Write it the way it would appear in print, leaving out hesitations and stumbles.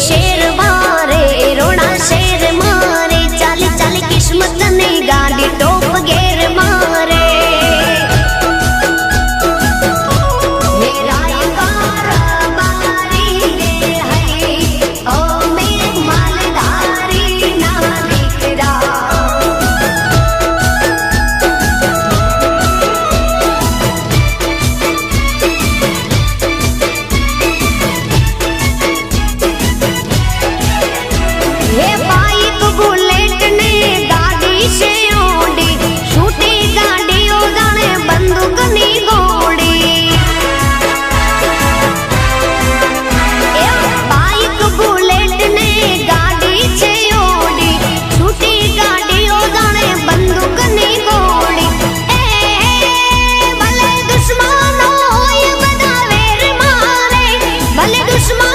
शेर मारे रोना शेर मारे चाली चाली किस्मत नहीं गाड़ी टॉप गेर मारे मेरा ये कारोबारी रे है ओ मेरे मालधारी ना दिखरा ये बाइक बुलेट ने गाड़ी से ओडी छूटी गाड़ी ओ जाने बंदूक नी गोड़ी ये बाइक बुलेट ने गाड़ी से ओडी छूटी गाड़ी ओ जाने बंदूक नी गोड़ी भले दुश्मन हो ये बदा वेर मारे भले दुश्मन